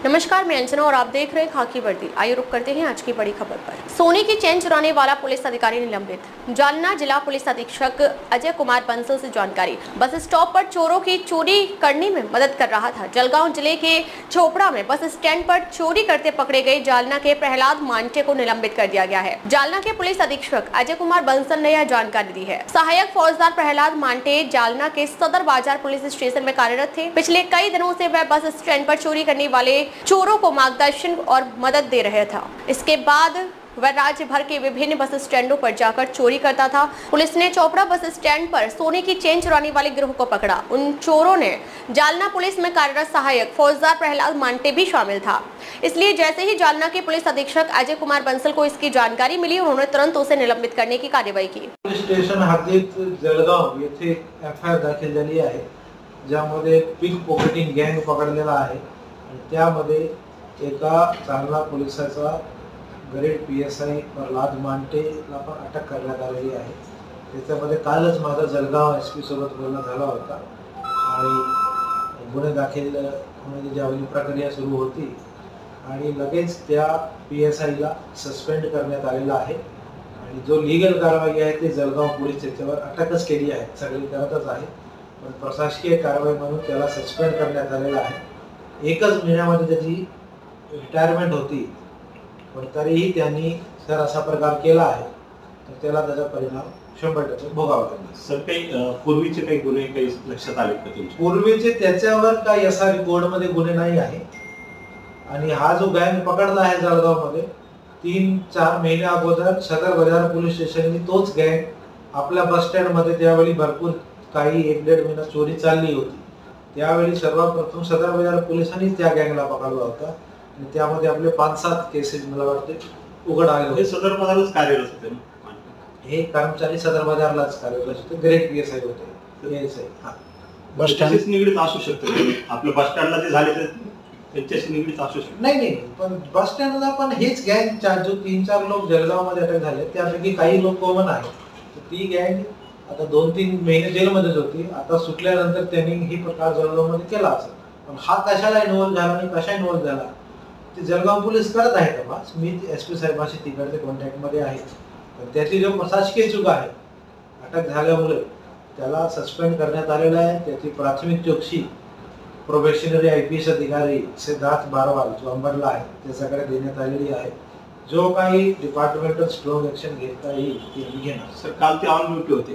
नमस्कार, मैं अंजना और आप देख रहे हैं खाकी वर्दी। आइए रुक करते हैं आज की बड़ी खबर पर। सोने की चेन चुराने वाला पुलिस अधिकारी निलंबित। जालना जिला पुलिस अधीक्षक अजय कुमार बंसल से जानकारी। बस स्टॉप पर चोरों की चोरी करने में मदद कर रहा था। जलगांव जिले के चोपड़ा में बस स्टैंड पर चोरी करते पकड़े गए जालना के प्रहलाद मांटे को निलंबित कर दिया गया है। जालना के पुलिस अधीक्षक अजय कुमार बंसल ने यह जानकारी दी है। सहायक फौजदार प्रहलाद मांटे जालना के सदर बाजार पुलिस स्टेशन में कार्यरत थे। पिछले कई दिनों से वह बस स्टैंड पर चोरी करने वाले चोरों को मार्गदर्शन और मदद दे रहा था। इसके बाद वह राज्य भर के विभिन्न बस स्टैंडों पर जाकर चोरी करता था। पुलिस ने चोपड़ा बस स्टैंड पर सोने की चेन चुराने वाले गिरोह को पकड़ा। उन चोरों ने जालना पुलिस में कार्यरत सहायक फौजदार प्रहलाद मांटे भी शामिल था। इसलिए जैसे ही जालना के पुलिस अधीक्षक अजय कुमार बंसल को इसकी जानकारी मिली, उन्होंने तुरंत उसे निलंबित करने की कार्यवाही की। पुलिस स्टेशन हद्दीत जळगाव येथे एफआयआर दाखल झाली आहे, ज्यामध्ये पिक पॉकेटिंग गँग पकडलेला आहे। त्यामध्ये एका जालना पोलिसाचा ग्रेड पीएसआय प्रहलाद मांटेला पण अटक करण्यात आलेली आहे। त्याच्यामध्ये कालच माझा जळगाव एसपी सोबत बोलणं झाला होता आणि गुन्हे दाखल होण्याची ज्यावेळी प्रक्रिया सुरू होती आणि लगेच त्या पीएसआयला सस्पेंड करण्यात आलेला आहे आणि जो लीगल कारवाई आहे ते जळगाव पोलीस त्याच्यावर अटकच केली आहे, सगळी करतच आहे, पण प्रशासकीय कारवाई म्हणून त्याला सस्पेंड करण्यात आलेला आहे। एकच महिन्यामध्ये त्याची रिटायरमेंट होती, पण तरीही त्यांनी सर असा प्रकार केला आहे, तर त्याला त्याचा परिणाम 100% भोगावा लागेल। सर काही पूर्वीचे काही गुन्हे काही लक्षात आले का तुमच्या? पूर्वीचे त्याच्यावर काही एसआर कोडमध्ये गुन्हे नाही आहे आणि हा जो गँग पकडला आहे जळगावमध्ये 3-4 महिने अगोदर सदर बाजार पोलीस स्टेशननी तोच गँग आपल्या बस स्टँड मध्ये त्यावेळी भरपूर काही 1-1.5 महिना चोरी चालली होती। त्यावेळी सर्वप्रथम सदर बाजार पोलिसांनी त्या गँगला पकडला होता आणि त्यामध्ये आपले 5-7 केसेस मला वाटते उघड आले होते। सदर बाजारच कार्यरत होते, हे कर्मचारी सदर बाजारलाच कार्यरत होते, ग्रेड पीएसआय होते। पीएसआय बस स्टँड निगडीत असू शकते, आपल्या बस स्टँडला जे झाले तर त्यांच्याशी निगडीत असू शकते। नाही, पण बस स्टँडला पण हेच गँग जो 3-4 लोक जळगाव मध्ये अटक झाले त्यापैकी काही लोक कॉमन आहेत। ती गँग आता 2-3 महिने जेलमध्येच होती, आता सुटल्यानंतर त्यांनी ही प्रकार जळगावमध्ये केला असेल, पण हा कशाला इन्व्हॉल्व झाला आणि कशा इन्व्हॉल्व झाला ते जळगाव पोलीस करत आहे तपास। मी एसपी साहेबांशी तिकडचे कॉन्टॅक्ट मध्ये आहे, तर त्याची जो प्रशासकीय चूक आहे अटक झाल्यामुळे त्याला सस्पेंड करण्यात आलेला आहे। त्याची प्राथमिक चौकशी प्रोबेशनरी आयपीएस अधिकारी सिद्धार्थ बारवाल जो अंबरला आहे त्याच्याकडे देण्यात आलेली आहे। जो काही डिपार्टमेंटल स्ट्रॉंग ऍक्शन घेता येईल ते घेणार। सर काल ते ऑन ड्युटी होते,